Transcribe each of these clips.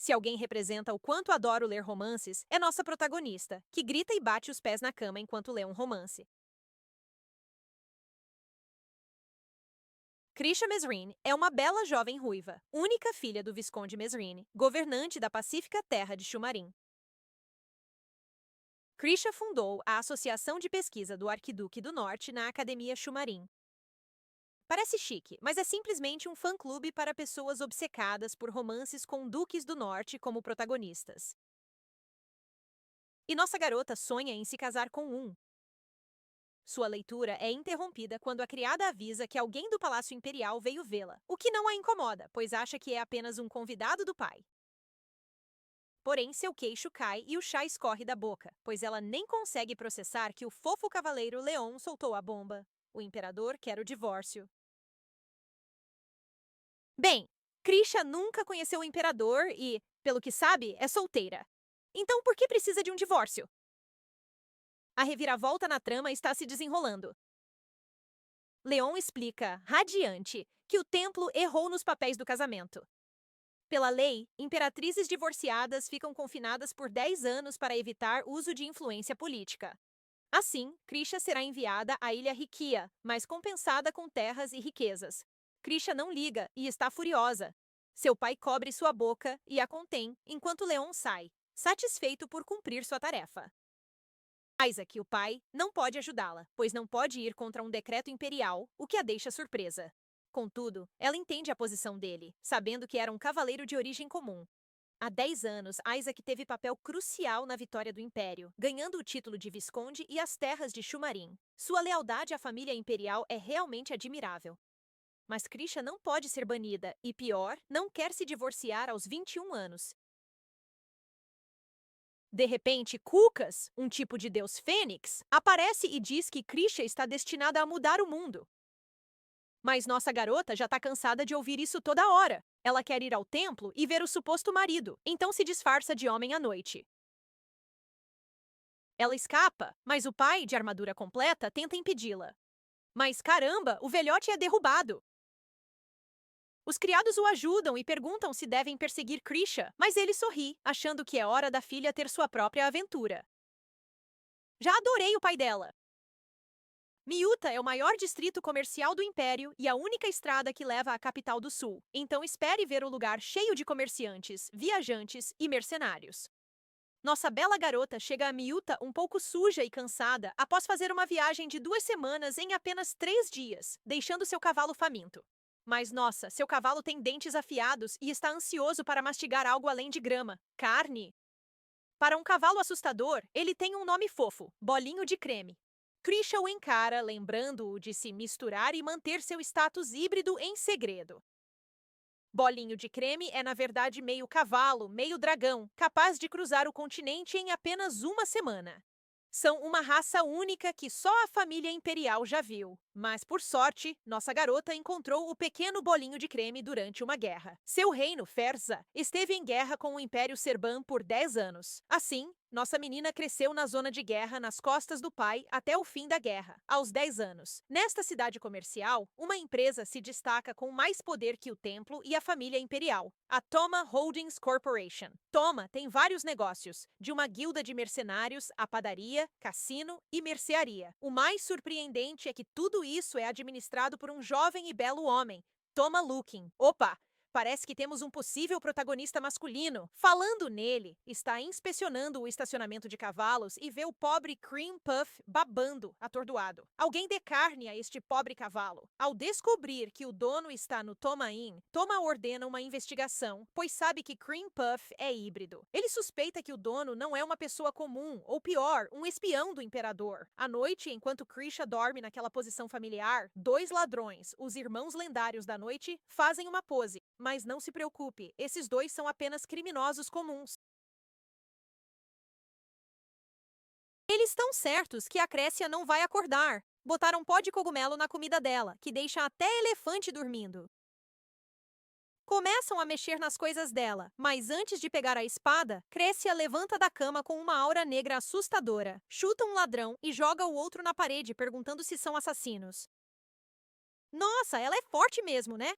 Se alguém representa o quanto adoro ler romances, é nossa protagonista, que grita e bate os pés na cama enquanto lê um romance. Krisha Mesrine é uma bela jovem ruiva, única filha do Visconde Mesrine, governante da pacífica terra de Shumarim. Krisha fundou a Associação de Pesquisa do Arquiduque do Norte na Academia Shumarim. Parece chique, mas é simplesmente um fã-clube para pessoas obcecadas por romances com duques do norte como protagonistas. E nossa garota sonha em se casar com um. Sua leitura é interrompida quando a criada avisa que alguém do Palácio Imperial veio vê-la, o que não a incomoda, pois acha que é apenas um convidado do pai. Porém, seu queixo cai e o chá escorre da boca, pois ela nem consegue processar que o fofo cavaleiro Leon soltou a bomba. O imperador quer o divórcio. Bem, Krisha nunca conheceu o imperador e, pelo que sabe, é solteira. Então por que precisa de um divórcio? A reviravolta na trama está se desenrolando. Leon explica, radiante, que o templo errou nos papéis do casamento. Pela lei, imperatrizes divorciadas ficam confinadas por 10 anos para evitar uso de influência política. Assim, Krisha será enviada à ilha Riquia, mas compensada com terras e riquezas. Krisha não liga e está furiosa. Seu pai cobre sua boca e a contém, enquanto Leon sai, satisfeito por cumprir sua tarefa. Isaac, o pai, não pode ajudá-la, pois não pode ir contra um decreto imperial, o que a deixa surpresa. Contudo, ela entende a posição dele, sabendo que era um cavaleiro de origem comum. Há 10 anos, Isaac teve papel crucial na vitória do Império, ganhando o título de Visconde e as terras de Shumarim. Sua lealdade à família imperial é realmente admirável. Mas Krisha não pode ser banida e, pior, não quer se divorciar aos 21 anos. De repente, Kukas, um tipo de deus fênix, aparece e diz que Krisha está destinada a mudar o mundo. Mas nossa garota já está cansada de ouvir isso toda hora. Ela quer ir ao templo e ver o suposto marido, então se disfarça de homem à noite. Ela escapa, mas o pai, de armadura completa, tenta impedi-la. Mas caramba, o velhote é derrubado. Os criados o ajudam e perguntam se devem perseguir Krisha, mas ele sorri, achando que é hora da filha ter sua própria aventura. Já adorei o pai dela. Miúta é o maior distrito comercial do Império e a única estrada que leva à capital do sul, então espere ver o lugar cheio de comerciantes, viajantes e mercenários. Nossa bela garota chega a Miúta um pouco suja e cansada após fazer uma viagem de 2 semanas em apenas 3 dias, deixando seu cavalo faminto. Mas nossa, seu cavalo tem dentes afiados e está ansioso para mastigar algo além de grama, carne. Para um cavalo assustador, ele tem um nome fofo, Bolinho de Creme. Krisha o encara, lembrando-o de se misturar e manter seu status híbrido em segredo. Bolinho de Creme é, na verdade, meio cavalo, meio dragão, capaz de cruzar o continente em apenas 1 semana. São uma raça única que só a família imperial já viu. Mas, por sorte, nossa garota encontrou o pequeno bolinho de creme durante uma guerra. Seu reino, Ferza, esteve em guerra com o Império Serban por 10 anos. Assim, nossa menina cresceu na zona de guerra nas costas do pai até o fim da guerra, aos 10 anos. Nesta cidade comercial, uma empresa se destaca com mais poder que o templo e a família imperial, a Toma Holdings Corporation. Toma tem vários negócios, de uma guilda de mercenários a padaria, cassino e mercearia. O mais surpreendente é que tudo isso é administrado por um jovem e belo homem, Toma Lukin. Opa! Parece que temos um possível protagonista masculino. Falando nele, está inspecionando o estacionamento de cavalos e vê o pobre Cream Puff babando, atordoado. Alguém dê carne a este pobre cavalo. Ao descobrir que o dono está no Toma Inn, Toma ordena uma investigação, pois sabe que Cream Puff é híbrido. Ele suspeita que o dono não é uma pessoa comum, ou pior, um espião do imperador. À noite, enquanto Krisha dorme naquela posição familiar, 2 ladrões, os irmãos lendários da noite, fazem uma pose. Mas não se preocupe, esses dois são apenas criminosos comuns. Eles estão certos que a Crécia não vai acordar. Botaram pó de cogumelo na comida dela, que deixa até elefante dormindo. Começam a mexer nas coisas dela, mas antes de pegar a espada, Crécia levanta da cama com uma aura negra assustadora, chuta um ladrão e joga o outro na parede, perguntando se são assassinos. Nossa, ela é forte mesmo, né?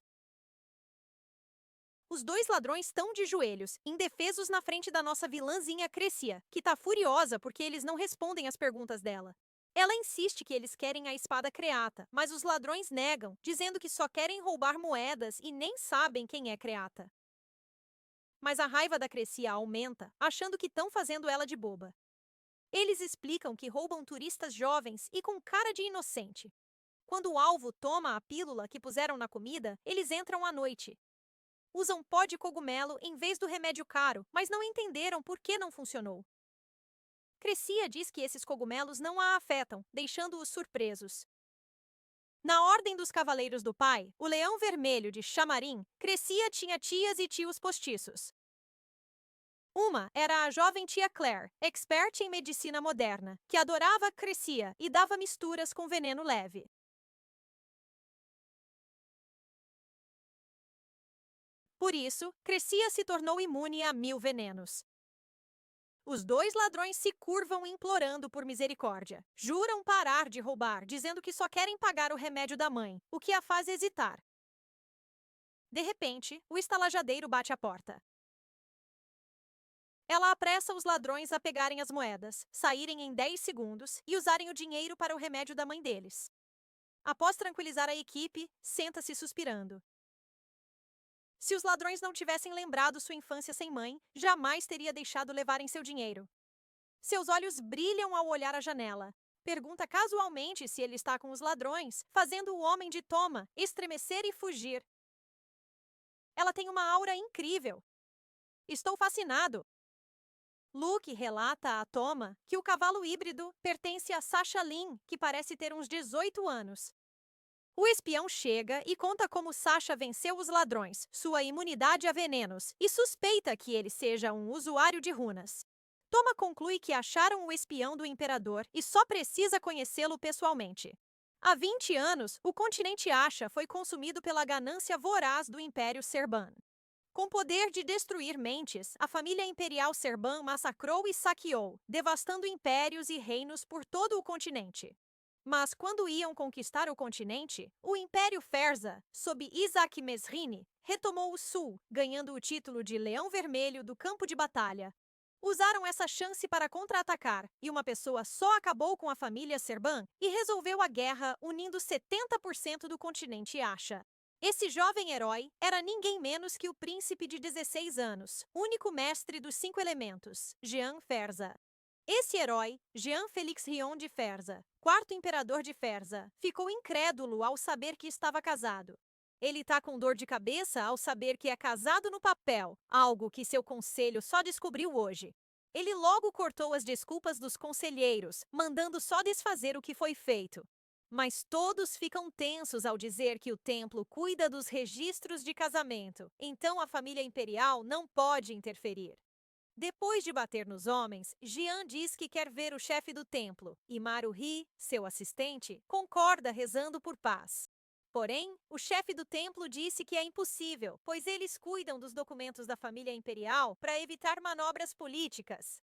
Os dois ladrões estão de joelhos, indefesos na frente da nossa vilãzinha Crescia, que tá furiosa porque eles não respondem às perguntas dela. Ela insiste que eles querem a espada Creata, mas os ladrões negam, dizendo que só querem roubar moedas e nem sabem quem é Creata. Mas a raiva da Crescia aumenta, achando que estão fazendo ela de boba. Eles explicam que roubam turistas jovens e com cara de inocente. Quando o alvo toma a pílula que puseram na comida, eles entram à noite. Usam pó de cogumelo em vez do remédio caro, mas não entenderam por que não funcionou. Crescia diz que esses cogumelos não a afetam, deixando-os surpresos. Na Ordem dos Cavaleiros do Pai, o Leão Vermelho de Chamarim, Crescia tinha tias e tios postiços. Uma era a jovem tia Claire, expert em medicina moderna, que adorava Crescia e dava misturas com veneno leve. Por isso, Crescia se tornou imune a 1000 venenos. Os dois ladrões se curvam implorando por misericórdia. Juram parar de roubar, dizendo que só querem pagar o remédio da mãe, o que a faz hesitar. De repente, o estalajadeiro bate à porta. Ela apressa os ladrões a pegarem as moedas, saírem em 10 segundos e usarem o dinheiro para o remédio da mãe deles. Após tranquilizar a equipe, senta-se suspirando. Se os ladrões não tivessem lembrado sua infância sem mãe, jamais teria deixado levarem seu dinheiro. Seus olhos brilham ao olhar a janela. Pergunta casualmente se ele está com os ladrões, fazendo o homem de Toma estremecer e fugir. Ela tem uma aura incrível. Estou fascinado. Luke relata a Toma que o cavalo híbrido pertence a Sasha Lynn, que parece ter uns 18 anos. O espião chega e conta como Sasha venceu os ladrões, sua imunidade a venenos, e suspeita que ele seja um usuário de runas. Toma conclui que acharam o espião do imperador e só precisa conhecê-lo pessoalmente. Há 20 anos, o continente Asha foi consumido pela ganância voraz do Império Serban. Com poder de destruir mentes, a família imperial Serban massacrou e saqueou, devastando impérios e reinos por todo o continente. Mas quando iam conquistar o continente, o Império Ferza, sob Isaac Mesrine, retomou o sul, ganhando o título de Leão Vermelho do campo de batalha. Usaram essa chance para contra-atacar, e uma pessoa só acabou com a família Serban e resolveu a guerra unindo 70% do continente Asha. Esse jovem herói era ninguém menos que o príncipe de 16 anos, único mestre dos 5 elementos, Jean Ferza. Esse herói, Jean Félix Rion de Ferza, quarto imperador de Ferza, ficou incrédulo ao saber que estava casado. Ele tá com dor de cabeça ao saber que é casado no papel, algo que seu conselho só descobriu hoje. Ele logo cortou as desculpas dos conselheiros, mandando só desfazer o que foi feito. Mas todos ficam tensos ao dizer que o templo cuida dos registros de casamento, então a família imperial não pode interferir. Depois de bater nos homens, Jian diz que quer ver o chefe do templo, e Maruhi, seu assistente, concorda rezando por paz. Porém, o chefe do templo disse que é impossível, pois eles cuidam dos documentos da família imperial para evitar manobras políticas.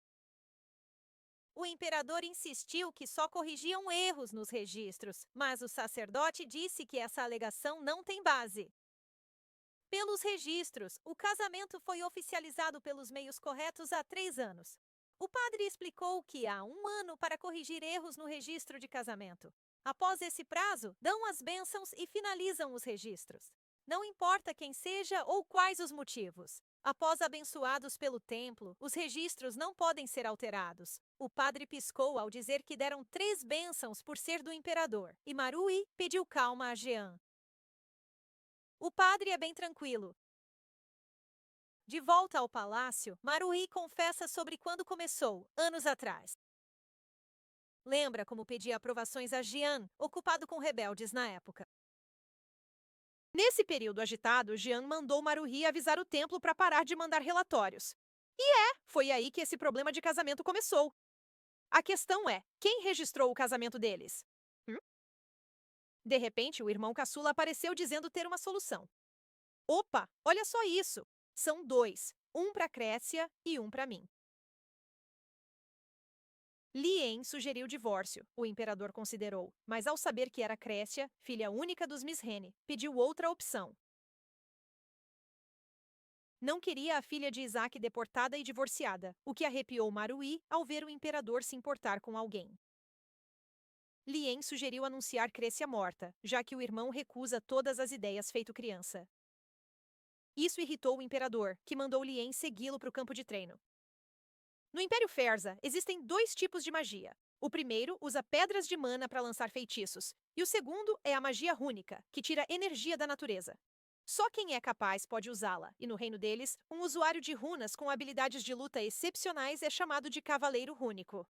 O imperador insistiu que só corrigiam erros nos registros, mas o sacerdote disse que essa alegação não tem base. Pelos registros, o casamento foi oficializado pelos meios corretos há 3 anos. O padre explicou que há 1 ano para corrigir erros no registro de casamento. Após esse prazo, dão as bênçãos e finalizam os registros. Não importa quem seja ou quais os motivos. Após abençoados pelo templo, os registros não podem ser alterados. O padre piscou ao dizer que deram 3 bênçãos por ser do imperador, e Marui pediu calma a Jean. O padre é bem tranquilo. De volta ao palácio, Marui confessa sobre quando começou, anos atrás. Lembra como pedia aprovações a Jian, ocupado com rebeldes na época. Nesse período agitado, Jian mandou Maruhi avisar o templo para parar de mandar relatórios. Foi aí que esse problema de casamento começou. A questão é, quem registrou o casamento deles? De repente, o irmão caçula apareceu dizendo ter uma solução. Opa, olha só isso! São 2, um para Crécia e um para mim. Lien sugeriu divórcio, o imperador considerou, mas ao saber que era Crécia, filha única dos Misrene, pediu outra opção. Não queria a filha de Isaac deportada e divorciada, o que arrepiou Marui ao ver o imperador se importar com alguém. Lien sugeriu anunciar Crécia morta, já que o irmão recusa todas as ideias feito criança. Isso irritou o imperador, que mandou Lien segui-lo para o campo de treino. No Império Ferza, existem dois tipos de magia. O primeiro usa pedras de mana para lançar feitiços, e o segundo é a magia rúnica, que tira energia da natureza. Só quem é capaz pode usá-la, e no reino deles, um usuário de runas com habilidades de luta excepcionais é chamado de Cavaleiro Rúnico.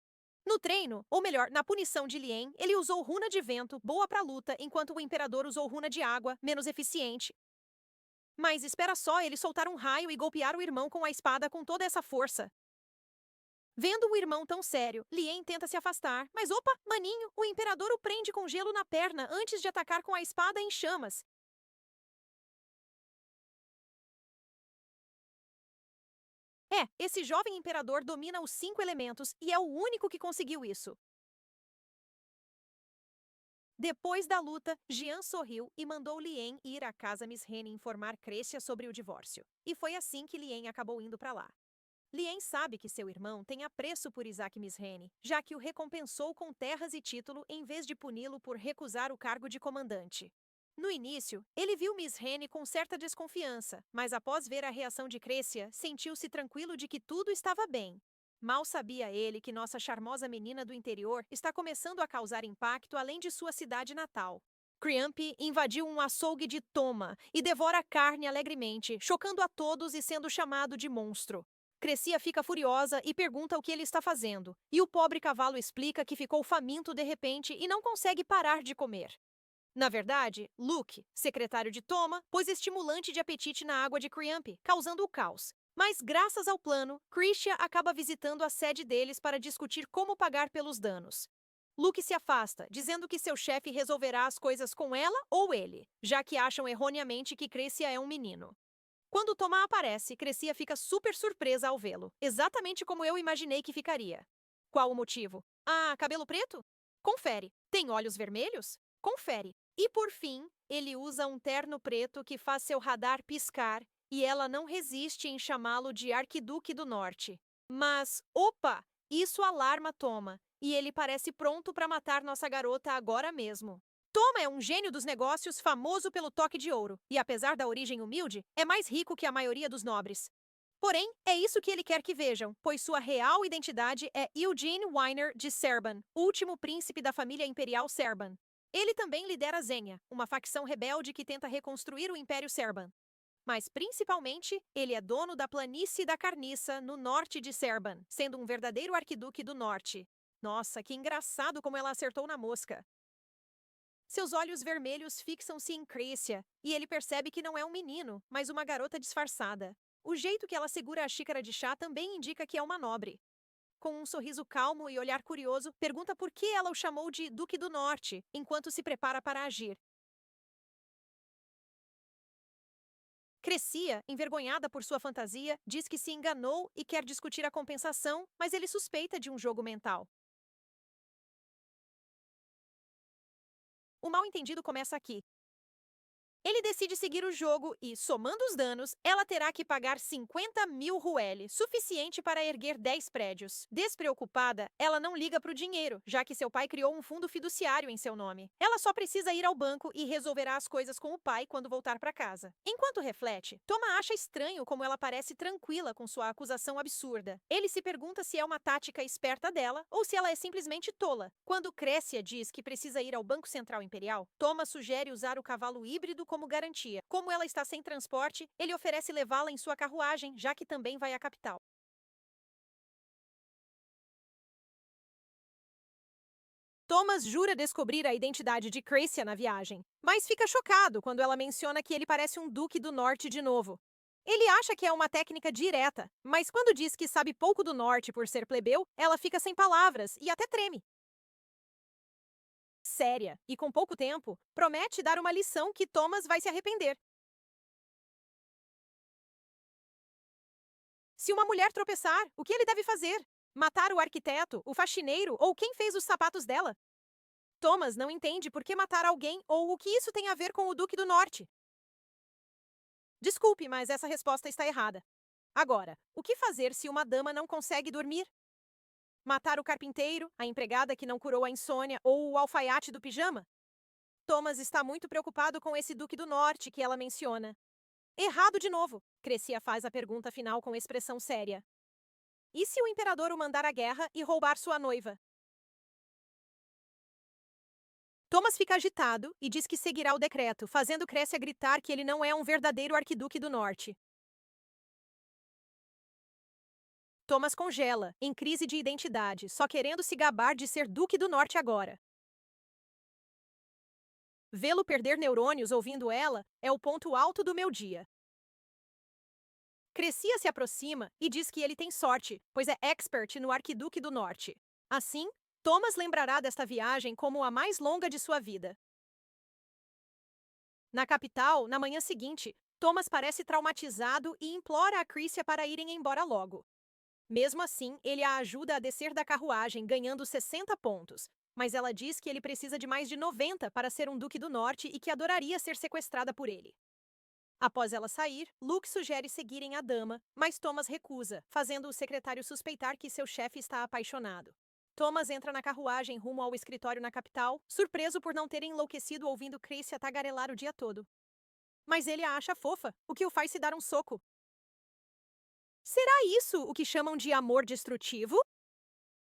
No treino, ou melhor, na punição de Lien, ele usou runa de vento, boa para luta, enquanto o imperador usou runa de água, menos eficiente. Mas espera só ele soltar um raio e golpear o irmão com a espada com toda essa força. Vendo o irmão tão sério, Lien tenta se afastar, mas opa, maninho, o imperador o prende com gelo na perna antes de atacar com a espada em chamas. Esse jovem imperador domina os 5 elementos e é o único que conseguiu isso. Depois da luta, Jian sorriu e mandou Lien ir à casa Mishene informar Crécia sobre o divórcio. E foi assim que Lien acabou indo para lá. Lien sabe que seu irmão tem apreço por Isaac Mishene, já que o recompensou com terras e título em vez de puni-lo por recusar o cargo de comandante. No início, ele viu Mishene com certa desconfiança, mas após ver a reação de Crécia, sentiu-se tranquilo de que tudo estava bem. Mal sabia ele que nossa charmosa menina do interior está começando a causar impacto além de sua cidade natal. Criamp invadiu um açougue de Toma e devora a carne alegremente, chocando a todos e sendo chamado de monstro. Crescia fica furiosa e pergunta o que ele está fazendo, e o pobre cavalo explica que ficou faminto de repente e não consegue parar de comer. Na verdade, Luke, secretário de Toma, pôs estimulante de apetite na água de Criamp, causando o caos. Mas, graças ao plano, Christia acaba visitando a sede deles para discutir como pagar pelos danos. Luke se afasta, dizendo que seu chefe resolverá as coisas com ela ou ele, já que acham erroneamente que Crescia é um menino. Quando Toma aparece, Crescia fica super surpresa ao vê-lo, exatamente como eu imaginei que ficaria. Qual o motivo? Ah, cabelo preto? Confere. Tem olhos vermelhos? Confere. E por fim, ele usa um terno preto que faz seu radar piscar e ela não resiste em chamá-lo de Arquiduque do Norte. Mas, opa! Isso alarma Toma, e ele parece pronto para matar nossa garota agora mesmo. Toma é um gênio dos negócios famoso pelo toque de ouro, e apesar da origem humilde, é mais rico que a maioria dos nobres. Porém, é isso que ele quer que vejam, pois sua real identidade é Eugene Weiner de Serban, último príncipe da família imperial Serban. Ele também lidera Zenya, uma facção rebelde que tenta reconstruir o Império Serban. Mas, principalmente, ele é dono da planície da Carniça, no norte de Serban, sendo um verdadeiro arquiduque do norte. Nossa, que engraçado como ela acertou na mosca. Seus olhos vermelhos fixam-se em Crécia, e ele percebe que não é um menino, mas uma garota disfarçada. O jeito que ela segura a xícara de chá também indica que é uma nobre. Com um sorriso calmo e olhar curioso, pergunta por que ela o chamou de Duque do Norte, enquanto se prepara para agir. Crescia, envergonhada por sua fantasia, diz que se enganou e quer discutir a compensação, mas ele suspeita de um jogo mental. O mal-entendido começa aqui. Ele decide seguir o jogo e, somando os danos, ela terá que pagar 50 mil rueli, suficiente para erguer 10 prédios. Despreocupada, ela não liga para o dinheiro, já que seu pai criou um fundo fiduciário em seu nome. Ela só precisa ir ao banco e resolverá as coisas com o pai quando voltar para casa. Enquanto reflete, Toma acha estranho como ela parece tranquila com sua acusação absurda. Ele se pergunta se é uma tática esperta dela ou se ela é simplesmente tola. Quando Crécia diz que precisa ir ao Banco Central Imperial, Toma sugere usar o cavalo híbrido como garantia. Como ela está sem transporte, ele oferece levá-la em sua carruagem, já que também vai à capital. Thomas jura descobrir a identidade de Crescia na viagem, mas fica chocado quando ela menciona que ele parece um duque do norte de novo. Ele acha que é uma técnica direta, mas quando diz que sabe pouco do norte por ser plebeu, ela fica sem palavras e até treme. Séria e com pouco tempo, promete dar uma lição que Thomas vai se arrepender. Se uma mulher tropeçar, o que ele deve fazer? Matar o arquiteto, o faxineiro ou quem fez os sapatos dela? Thomas não entende por que matar alguém ou o que isso tem a ver com o Duque do Norte. Desculpe, mas essa resposta está errada. Agora, o que fazer se uma dama não consegue dormir? Matar o carpinteiro, a empregada que não curou a insônia ou o alfaiate do pijama? Thomas está muito preocupado com esse Duque do Norte que ela menciona. Errado de novo. Crescia faz a pergunta final com expressão séria. E se o imperador o mandar à guerra e roubar sua noiva? Thomas fica agitado e diz que seguirá o decreto, fazendo Crécia gritar que ele não é um verdadeiro arquiduque do norte. Thomas congela, em crise de identidade, só querendo se gabar de ser duque do norte agora. Vê-lo perder neurônios ouvindo ela é o ponto alto do meu dia. Crescia se aproxima e diz que ele tem sorte, pois é expert no arquiduque do norte. Assim, Thomas lembrará desta viagem como a mais longa de sua vida. Na capital, na manhã seguinte, Thomas parece traumatizado e implora a Crícia para irem embora logo. Mesmo assim, ele a ajuda a descer da carruagem, ganhando 60 pontos. Mas ela diz que ele precisa de mais de 90 para ser um Duque do Norte e que adoraria ser sequestrada por ele. Após ela sair, Luke sugere seguirem a dama, mas Thomas recusa, fazendo o secretário suspeitar que seu chefe está apaixonado. Thomas entra na carruagem rumo ao escritório na capital, surpreso por não ter enlouquecido ouvindo Crícia tagarelar o dia todo. Mas ele a acha fofa, o que o faz se dar um soco. Será isso o que chamam de amor destrutivo?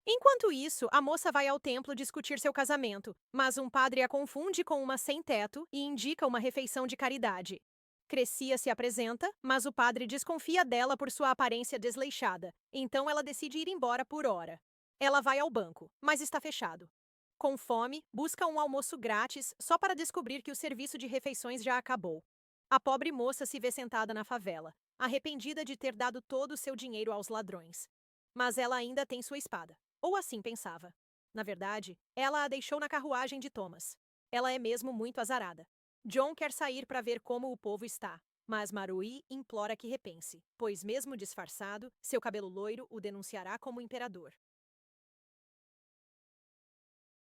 Enquanto isso, a moça vai ao templo discutir seu casamento, mas um padre a confunde com uma sem-teto e indica uma refeição de caridade. Crescia se apresenta, mas o padre desconfia dela por sua aparência desleixada, então ela decide ir embora por hora. Ela vai ao banco, mas está fechado. Com fome, busca um almoço grátis só para descobrir que o serviço de refeições já acabou. A pobre moça se vê sentada na favela, arrependida de ter dado todo o seu dinheiro aos ladrões. Mas ela ainda tem sua espada. Ou assim pensava. Na verdade, ela a deixou na carruagem de Thomas. Ela é mesmo muito azarada. John quer sair para ver como o povo está, mas Marui implora que repense, pois mesmo disfarçado, seu cabelo loiro o denunciará como imperador.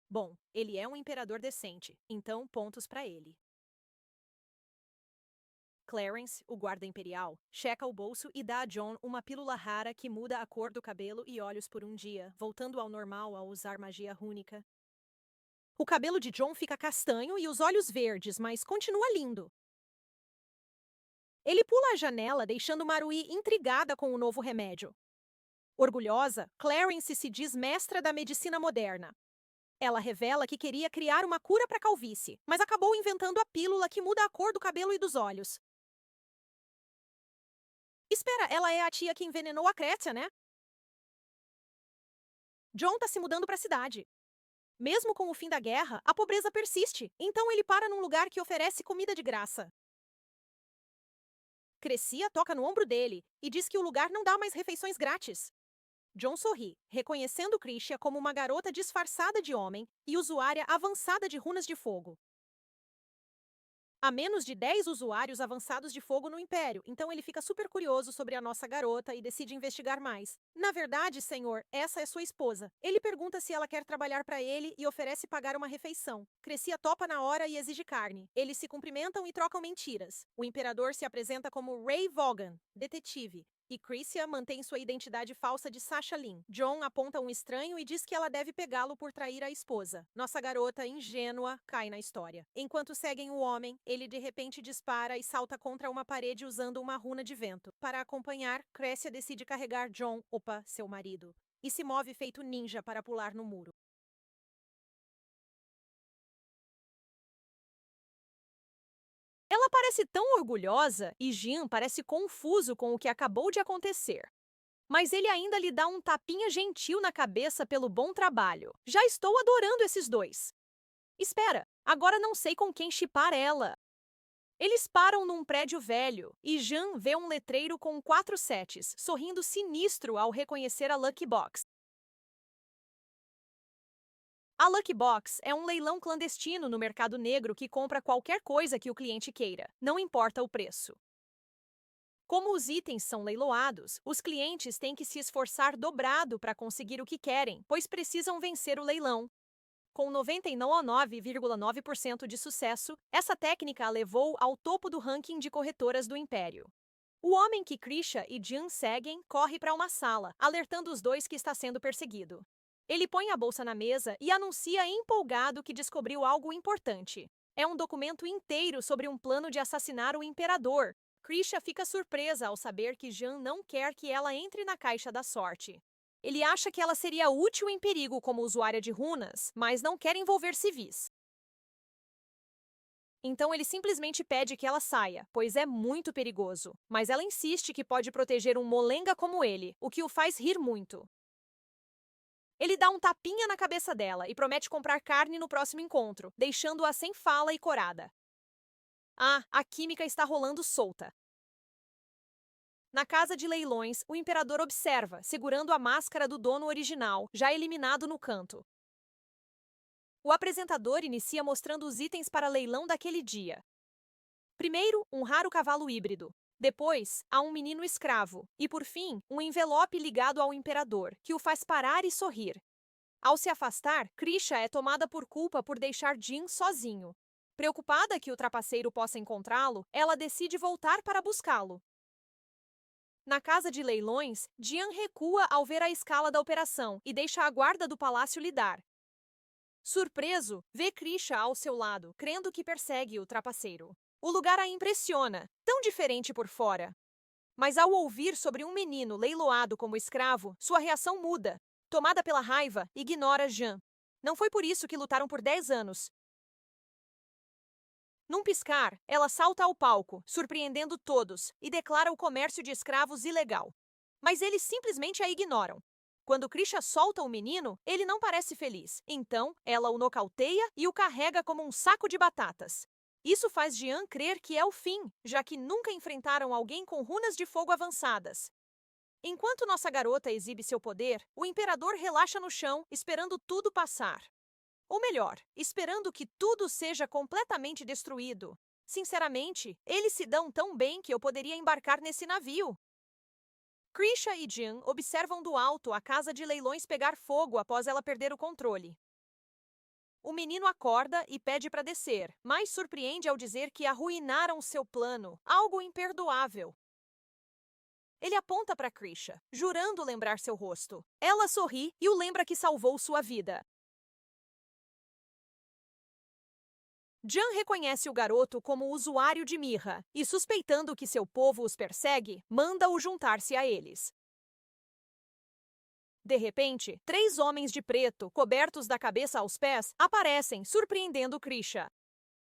Bom, ele é um imperador decente, então pontos para ele. Clarence, o guarda imperial, checa o bolso e dá a John uma pílula rara que muda a cor do cabelo e olhos por um dia, voltando ao normal ao usar magia rúnica. O cabelo de John fica castanho e os olhos verdes, mas continua lindo. Ele pula a janela, deixando Marui intrigada com o novo remédio. Orgulhosa, Clarence se diz mestra da medicina moderna. Ela revela que queria criar uma cura para a calvície, mas acabou inventando a pílula que muda a cor do cabelo e dos olhos. Espera, ela é a tia que envenenou a Crécia, né? John tá se mudando para a cidade. Mesmo com o fim da guerra, a pobreza persiste, então ele para num lugar que oferece comida de graça. Crescia toca no ombro dele e diz que o lugar não dá mais refeições grátis. John sorri, reconhecendo Crisha como uma garota disfarçada de homem e usuária avançada de runas de fogo. Há menos de 10 usuários avançados de fogo no Império, então ele fica super curioso sobre a nossa garota e decide investigar mais. Na verdade, senhor, essa é sua esposa. Ele pergunta se ela quer trabalhar para ele e oferece pagar uma refeição. Crescia topa na hora e exige carne. Eles se cumprimentam e trocam mentiras. O imperador se apresenta como Ray Vaughan, detetive. E Crissia mantém sua identidade falsa de Sasha Lynn. John aponta um estranho e diz que ela deve pegá-lo por trair a esposa. Nossa garota, ingênua, cai na história. Enquanto seguem o homem, ele de repente dispara e salta contra uma parede usando uma runa de vento. Para acompanhar, Cressia decide carregar John, seu marido, e se move feito ninja para pular no muro. Ela parece tão orgulhosa e Jean parece confuso com o que acabou de acontecer. Mas ele ainda lhe dá um tapinha gentil na cabeça pelo bom trabalho. Já estou adorando esses dois. Espera, agora não sei com quem chipar ela. Eles param num prédio velho e Jean vê um letreiro com 4 setes, sorrindo sinistro ao reconhecer a Lucky Box. A Lucky Box é um leilão clandestino no mercado negro que compra qualquer coisa que o cliente queira, não importa o preço. Como os itens são leiloados, os clientes têm que se esforçar dobrado para conseguir o que querem, pois precisam vencer o leilão. Com 99,9% de sucesso, essa técnica a levou ao topo do ranking de corretoras do Império. O homem que Krisha e Jin seguem corre para uma sala, alertando os dois que está sendo perseguido. Ele põe a bolsa na mesa e anuncia empolgado que descobriu algo importante. É um documento inteiro sobre um plano de assassinar o imperador. Krisha fica surpresa ao saber que Jin não quer que ela entre na caixa da sorte. Ele acha que ela seria útil em perigo como usuária de runas, mas não quer envolver civis. Então ele simplesmente pede que ela saia, pois é muito perigoso. Mas ela insiste que pode proteger um molenga como ele, o que o faz rir muito. Ele dá um tapinha na cabeça dela e promete comprar carne no próximo encontro, deixando-a sem fala e corada. Ah, a química está rolando solta. Na casa de leilões, o imperador observa, segurando a máscara do dono original, já eliminado no canto. O apresentador inicia mostrando os itens para leilão daquele dia. Primeiro, um raro cavalo híbrido. Depois, há um menino escravo. E, por fim, um envelope ligado ao imperador, que o faz parar e sorrir. Ao se afastar, Krisha é tomada por culpa por deixar Jin sozinho. Preocupada que o trapaceiro possa encontrá-lo, ela decide voltar para buscá-lo. Na casa de leilões, Jian recua ao ver a escala da operação e deixa a guarda do palácio lidar. Surpreso, vê Krisha ao seu lado, crendo que persegue o trapaceiro. O lugar a impressiona, tão diferente por fora. Mas ao ouvir sobre um menino leiloado como escravo, sua reação muda. Tomada pela raiva, ignora Jian. Não foi por isso que lutaram por 10 anos. Num piscar, ela salta ao palco, surpreendendo todos, e declara o comércio de escravos ilegal. Mas eles simplesmente a ignoram. Quando Krisha solta o menino, ele não parece feliz. Então, ela o nocauteia e o carrega como um saco de batatas. Isso faz Jian crer que é o fim, já que nunca enfrentaram alguém com runas de fogo avançadas. Enquanto nossa garota exibe seu poder, o imperador relaxa no chão, esperando tudo passar. Ou melhor, esperando que tudo seja completamente destruído. Sinceramente, eles se dão tão bem que eu poderia embarcar nesse navio. Krisha e Jin observam do alto a casa de leilões pegar fogo após ela perder o controle. O menino acorda e pede para descer, mas surpreende ao dizer que arruinaram seu plano, algo imperdoável. Ele aponta para Krisha, jurando lembrar seu rosto. Ela sorri e o lembra que salvou sua vida. Jian reconhece o garoto como usuário de mirra e, suspeitando que seu povo os persegue, manda-o juntar-se a eles. De repente, 3 homens de preto, cobertos da cabeça aos pés, aparecem, surpreendendo Krisha.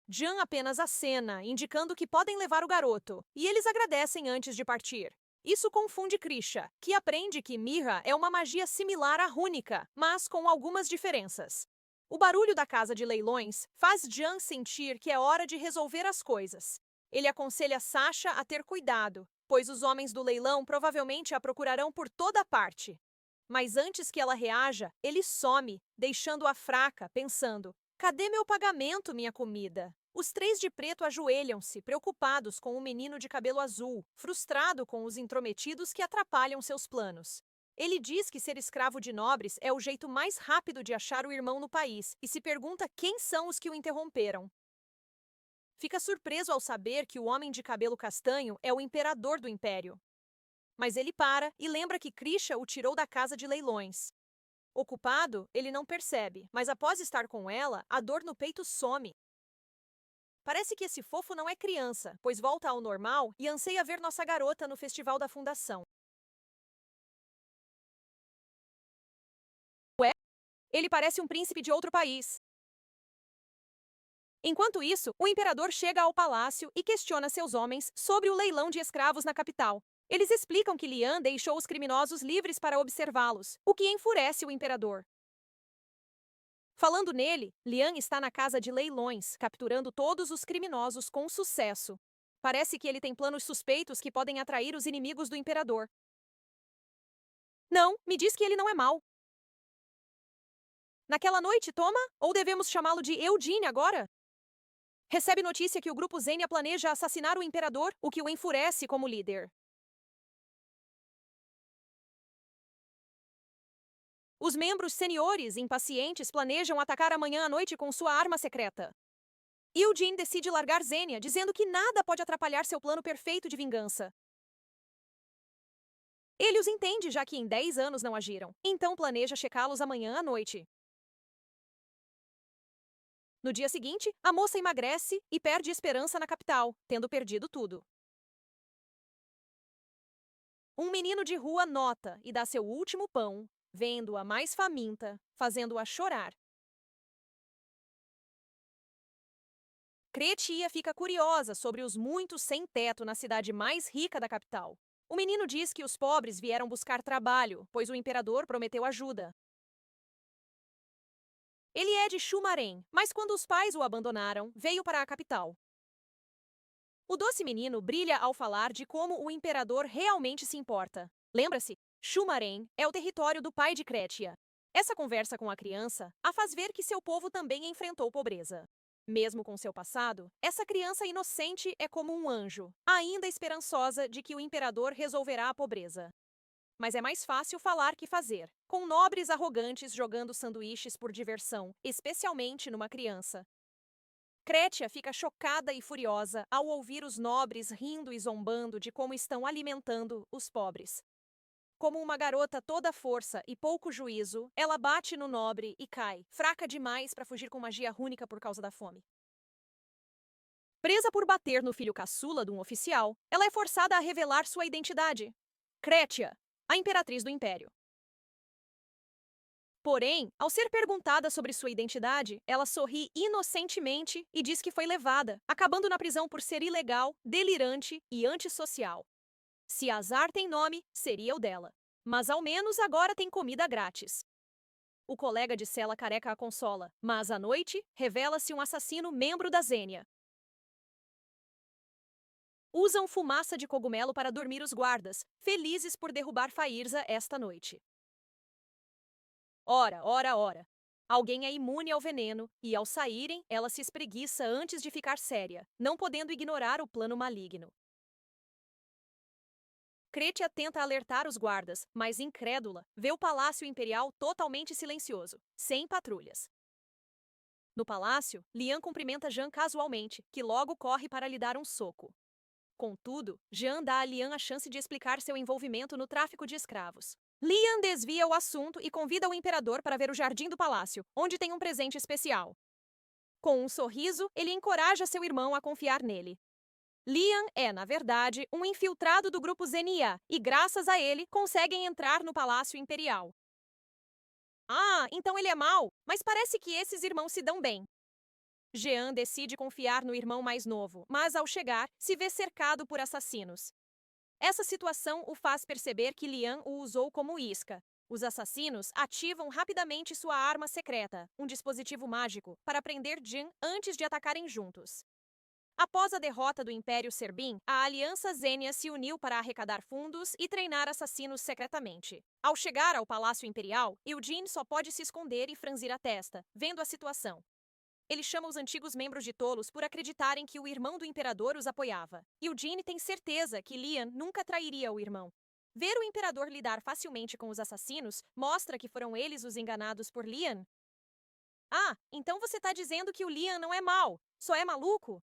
Jian apenas acena, indicando que podem levar o garoto, e eles agradecem antes de partir. Isso confunde Krisha, que aprende que mirra é uma magia similar à rúnica, mas com algumas diferenças. O barulho da casa de leilões faz Jian sentir que é hora de resolver as coisas. Ele aconselha Sasha a ter cuidado, pois os homens do leilão provavelmente a procurarão por toda parte. Mas antes que ela reaja, ele some, deixando-a fraca, pensando: cadê meu pagamento, minha comida? Os 3 de preto ajoelham-se, preocupados com o menino de cabelo azul, frustrado com os intrometidos que atrapalham seus planos. Ele diz que ser escravo de nobres é o jeito mais rápido de achar o irmão no país e se pergunta quem são os que o interromperam. Fica surpreso ao saber que o homem de cabelo castanho é o imperador do império. Mas ele para e lembra que Krisha o tirou da casa de leilões. Ocupado, ele não percebe, mas após estar com ela, a dor no peito some. Parece que esse fofo não é criança, pois volta ao normal e anseia ver nossa garota no festival da fundação. Ele parece um príncipe de outro país. Enquanto isso, o imperador chega ao palácio e questiona seus homens sobre o leilão de escravos na capital. Eles explicam que Lian deixou os criminosos livres para observá-los, o que enfurece o imperador. Falando nele, Lian está na casa de leilões, capturando todos os criminosos com sucesso. Parece que ele tem planos suspeitos que podem atrair os inimigos do imperador. Não, me diz que ele não é mau. Naquela noite, toma? Ou devemos chamá-lo de Eugene agora? Recebe notícia que o grupo Zenia planeja assassinar o imperador, o que o enfurece como líder. Os membros seniores, impacientes, planejam atacar amanhã à noite com sua arma secreta. Eugene decide largar Xenia, dizendo que nada pode atrapalhar seu plano perfeito de vingança. Ele os entende, já que em 10 anos não agiram, então planeja checá-los amanhã à noite. No dia seguinte, a moça emagrece e perde esperança na capital, tendo perdido tudo. Um menino de rua nota e dá seu último pão, vendo-a mais faminta, fazendo-a chorar. Cretia fica curiosa sobre os muitos sem-teto na cidade mais rica da capital. O menino diz que os pobres vieram buscar trabalho, pois o imperador prometeu ajuda. Ele é de Shumarém, mas quando os pais o abandonaram, veio para a capital. O doce menino brilha ao falar de como o imperador realmente se importa. Lembra-se, Shumarém é o território do pai de Cretia. Essa conversa com a criança a faz ver que seu povo também enfrentou pobreza. Mesmo com seu passado, essa criança inocente é como um anjo, ainda esperançosa de que o imperador resolverá a pobreza. Mas é mais fácil falar que fazer, com nobres arrogantes jogando sanduíches por diversão, especialmente numa criança. Cretia fica chocada e furiosa ao ouvir os nobres rindo e zombando de como estão alimentando os pobres. Como uma garota toda força e pouco juízo, ela bate no nobre e cai, fraca demais para fugir com magia rúnica por causa da fome. Presa por bater no filho caçula de um oficial, ela é forçada a revelar sua identidade. Cretia, a imperatriz do império. Porém, ao ser perguntada sobre sua identidade, ela sorri inocentemente e diz que foi levada, acabando na prisão por ser ilegal, delirante e antissocial. Se azar tem nome, seria o dela. Mas ao menos agora tem comida grátis. O colega de cela careca a consola, mas à noite revela-se um assassino membro da Xenia. Usam fumaça de cogumelo para dormir os guardas, felizes por derrubar Fairza esta noite. Ora, ora, ora. Alguém é imune ao veneno e, ao saírem, ela se espreguiça antes de ficar séria, não podendo ignorar o plano maligno. Cretia tenta alertar os guardas, mas incrédula, vê o palácio imperial totalmente silencioso, sem patrulhas. No palácio, Lian cumprimenta Jean casualmente, que logo corre para lhe dar um soco. Contudo, Jean dá a Lian a chance de explicar seu envolvimento no tráfico de escravos. Lian desvia o assunto e convida o imperador para ver o jardim do palácio, onde tem um presente especial. Com um sorriso, ele encoraja seu irmão a confiar nele. Lian é, na verdade, um infiltrado do grupo Xenia e, graças a ele, conseguem entrar no Palácio Imperial. Ah, então ele é mau, mas parece que esses irmãos se dão bem. Jean decide confiar no irmão mais novo, mas ao chegar, se vê cercado por assassinos. Essa situação o faz perceber que Lian o usou como isca. Os assassinos ativam rapidamente sua arma secreta, um dispositivo mágico, para prender Jean antes de atacarem juntos. Após a derrota do Império Serbim, a Aliança Xenia se uniu para arrecadar fundos e treinar assassinos secretamente. Ao chegar ao Palácio Imperial, Eugene só pode se esconder e franzir a testa, vendo a situação. Ele chama os antigos membros de tolos por acreditarem que o irmão do imperador os apoiava. Eugene tem certeza que Lian nunca trairia o irmão. Ver o imperador lidar facilmente com os assassinos mostra que foram eles os enganados por Lian. Ah, então você está dizendo que o Lian não é mau, só é maluco?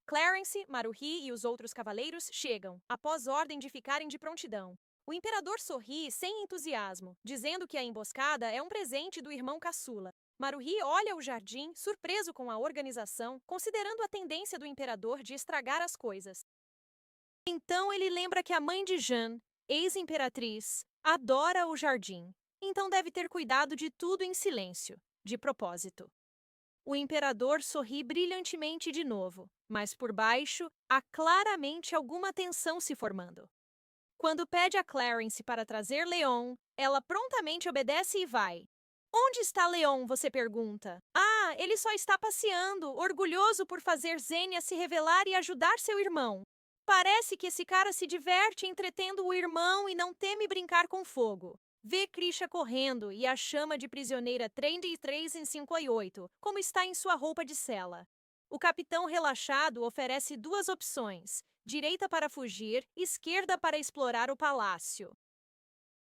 Clarence, Maruhi e os outros cavaleiros chegam, após ordem de ficarem de prontidão. O imperador sorri sem entusiasmo, dizendo que a emboscada é um presente do irmão caçula. Maruhi olha o jardim, surpreso com a organização, considerando a tendência do imperador de estragar as coisas. Então ele lembra que a mãe de Jean, ex-imperatriz, adora o jardim. Então deve ter cuidado de tudo em silêncio, de propósito. O imperador sorri brilhantemente de novo, mas por baixo há claramente alguma tensão se formando. Quando pede a Clarence para trazer Leon, ela prontamente obedece e vai. Onde está Leon? Você pergunta. Ah, ele só está passeando, orgulhoso por fazer Xenia se revelar e ajudar seu irmão. Parece que esse cara se diverte entretendo o irmão e não teme brincar com fogo. Vê Krisha correndo e a chama de prisioneira 33 em 58, como está em sua roupa de cela. O capitão relaxado oferece duas opções, direita para fugir, esquerda para explorar o palácio.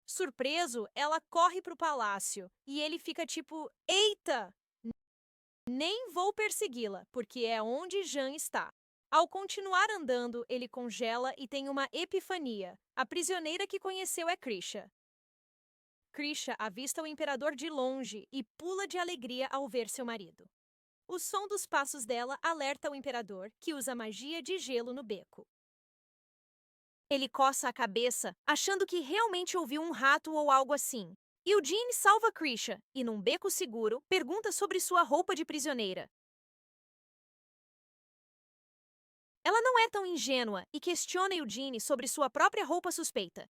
Surpreso, ela corre pro palácio e ele fica tipo: Eita! Nem vou persegui-la, porque é onde Jean está. Ao continuar andando, ele congela e tem uma epifania. A prisioneira que conheceu é Krisha. Krisha avista o imperador de longe e pula de alegria ao ver seu marido. O som dos passos dela alerta o imperador, que usa magia de gelo no beco. Ele coça a cabeça, achando que realmente ouviu um rato ou algo assim. Eugene salva Krisha e, num beco seguro, pergunta sobre sua roupa de prisioneira. Ela não é tão ingênua e questiona Eugene sobre sua própria roupa suspeita.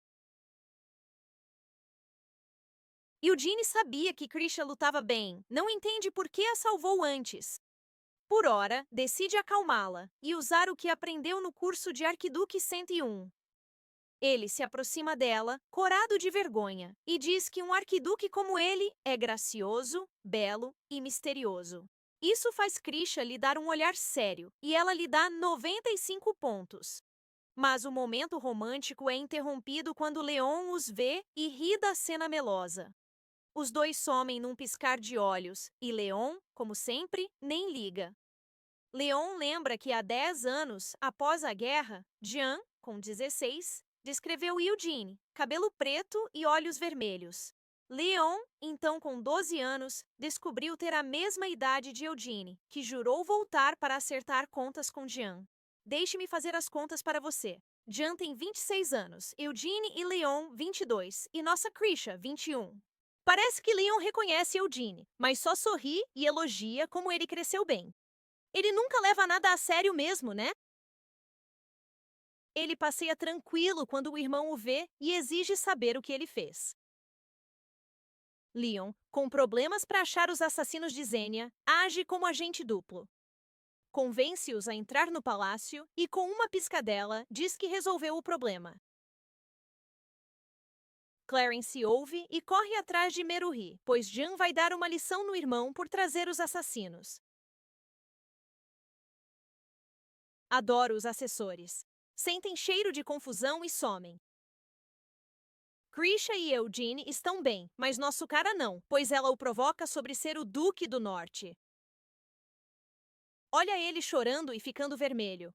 Eugene sabia que Krisha lutava bem, não entende por que a salvou antes. Por ora, decide acalmá-la e usar o que aprendeu no curso de Arquiduque 101. Ele se aproxima dela, corado de vergonha, e diz que um arquiduque como ele é gracioso, belo e misterioso. Isso faz Krisha lhe dar um olhar sério, e ela lhe dá 95 pontos. Mas o momento romântico é interrompido quando Leon os vê e ri da cena melosa. Os dois somem num piscar de olhos, e Leon, como sempre, nem liga. Leon lembra que há 10 anos, após a guerra, Jean, com 16, descreveu Eugene, cabelo preto e olhos vermelhos. Leon, então com 12 anos, descobriu ter a mesma idade de Eugene, que jurou voltar para acertar contas com Jean. Deixe-me fazer as contas para você. Jean tem 26 anos, Eugene e Leon, 22, e nossa Krisha, 21. Parece que Leon reconhece Eugene, mas só sorri e elogia como ele cresceu bem. Ele nunca leva nada a sério mesmo, né? Ele passeia tranquilo quando o irmão o vê e exige saber o que ele fez. Leon, com problemas para achar os assassinos de Zenia, age como agente duplo. Convence-os a entrar no palácio e, com uma piscadela, diz que resolveu o problema. Clarence ouve e corre atrás de Meruhi, pois Jean vai dar uma lição no irmão por trazer os assassinos. Adoro os assessores. Sentem cheiro de confusão e somem. Krisha e Eugene estão bem, mas nosso cara não, pois ela o provoca sobre ser o Duque do Norte. Olha ele chorando e ficando vermelho.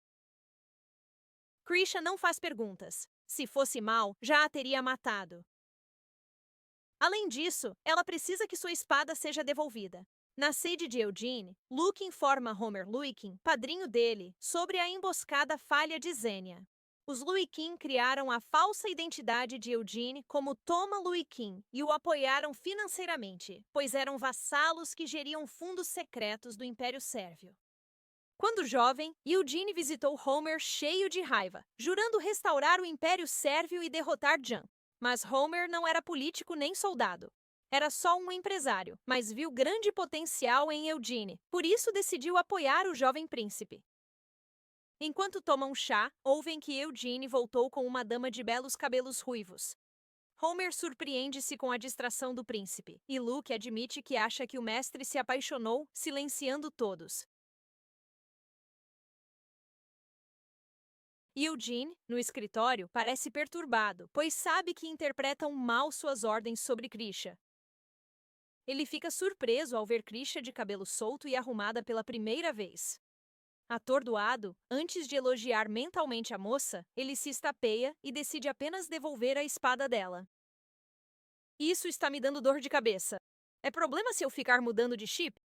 Krisha não faz perguntas. Se fosse mal, já a teria matado. Além disso, ela precisa que sua espada seja devolvida. Na sede de Eugene, Luke informa Homer Luikin, padrinho dele, sobre a emboscada falha de Zenia. Os Luikin criaram a falsa identidade de Eugene como Toma Luikin e o apoiaram financeiramente, pois eram vassalos que geriam fundos secretos do Império Sérvio. Quando jovem, Eugene visitou Homer cheio de raiva, jurando restaurar o Império Sérvio e derrotar Jean. Mas Homer não era político nem soldado. Era só um empresário, mas viu grande potencial em Eugene, por isso decidiu apoiar o jovem príncipe. Enquanto tomam chá, ouvem que Eugene voltou com uma dama de belos cabelos ruivos. Homer surpreende-se com a distração do príncipe, e Luke admite que acha que o mestre se apaixonou, silenciando todos. Eugene, no escritório, parece perturbado, pois sabe que interpretam mal suas ordens sobre Krisha. Ele fica surpreso ao ver Krisha de cabelo solto e arrumada pela primeira vez. Atordoado, antes de elogiar mentalmente a moça, ele se estapeia e decide apenas devolver a espada dela. Isso está me dando dor de cabeça. É problema se eu ficar mudando de chip?